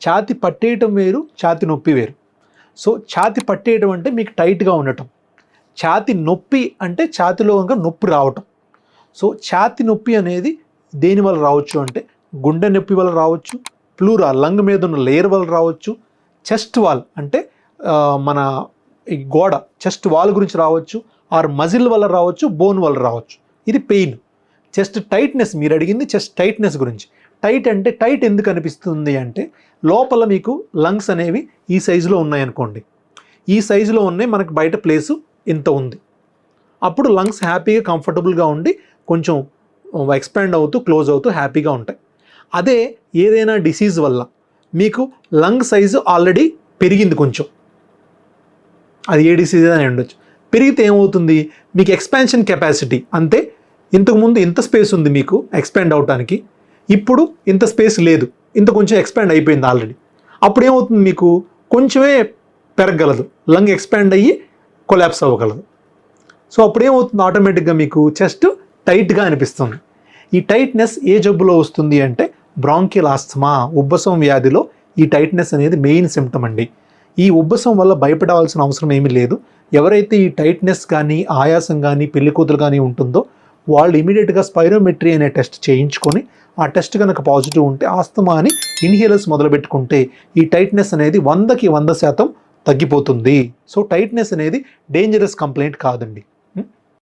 ఛాతి పట్టేయటం వేరు, ఛాతి నొప్పి వేరు. సో ఛాతి పట్టేయటం అంటే మీకు టైట్గా ఉండటం, ఛాతి నొప్పి అంటే ఛాతిలో ఇంకా నొప్పి రావటం. సో ఛాతి నొప్పి అనేది దేని వల్ల రావచ్చు అంటే గుండె నొప్పి వల్ల రావచ్చు, ప్లూరా లంగ్ మీద ఉన్న లేయర్ వల్ల రావచ్చు, చెస్ట్ వాల్ అంటే మన ఈ గోడ చెస్ట్ వాల్ గురించి రావచ్చు, ఆర్ మజిల్ వల్ల రావచ్చు, బోన్ వల్ల రావచ్చు. ఇది పెయిన్. చెస్ట్ టైట్నెస్, మీరు అడిగింది చెస్ట్ టైట్నెస్ గురించి. టైట్ అంటే టైట్ ఎందుకు అనిపిస్తుంది అంటే లోపల మీకు లంగ్స్ అనేవి ఈ సైజులో ఉన్నాయనుకోండి, ఈ సైజులో ఉన్నాయి, మనకు బయట ప్లేసు ఇంత ఉంది. అప్పుడు లంగ్స్ హ్యాపీగా కంఫర్టబుల్గా ఉండి కొంచెం ఎక్స్పాండ్ అవుతూ క్లోజ్ అవుతూ హ్యాపీగా ఉంటాయి. అదే ఏదైనా డిసీజ్ వల్ల మీకు లంగ్ సైజు ఆల్రెడీ పెరిగింది కొంచెం, అది ఏ డిసీజ్ అని ఉండొచ్చు, పెరిగితే ఏమవుతుంది, మీకు ఎక్స్పాన్షన్ కెపాసిటీ అంతే. ఇంతకుముందు ఇంత స్పేస్ ఉంది మీకు ఎక్స్పాండ్ అవడానికి, ఇప్పుడు ఇంత స్పేస్ లేదు, ఇంత కొంచెం ఎక్స్పాండ్ అయిపోయింది ఆల్రెడీ. అప్పుడు ఏమవుతుంది, మీకు కొంచెమే పెరగగలదు, లంగ్ ఎక్స్పాండ్ అయ్యి కొలాప్స్ అవ్వగలదు. సో అప్పుడు ఏమవుతుంది, ఆటోమేటిక్గా మీకు చెస్ట్ టైట్గా అనిపిస్తుంది. ఈ టైట్నెస్ ఏ జబ్బులో వస్తుంది అంటే బ్రాంకియల్ ఆస్తమా, ఉబ్బసం వ్యాధిలో ఈ టైట్నెస్ అనేది మెయిన్ సిమ్టమ్ అండి. ఈ ఉబ్బసం వల్ల భయపడాల్సిన అవసరం ఏమీ లేదు. ఎవరైతే ఈ టైట్నెస్ కానీ ఆయాసం కానీ పెళ్లికూతురు కానీ ఉంటుందో వాళ్ళు ఇమీడియట్గా స్పైరోమెట్రీ అనే టెస్ట్ చేయించుకొని ఆ టెస్ట్ కనుక పాజిటివ్ ఉంటే ఆస్తమా అని ఇన్హేలర్స్ మొదలుపెట్టుకుంటే ఈ టైట్నెస్ అనేది 100% తగ్గిపోతుంది. సో టైట్నెస్ అనేది డేంజరస్ కంప్లైంట్ కాదండి.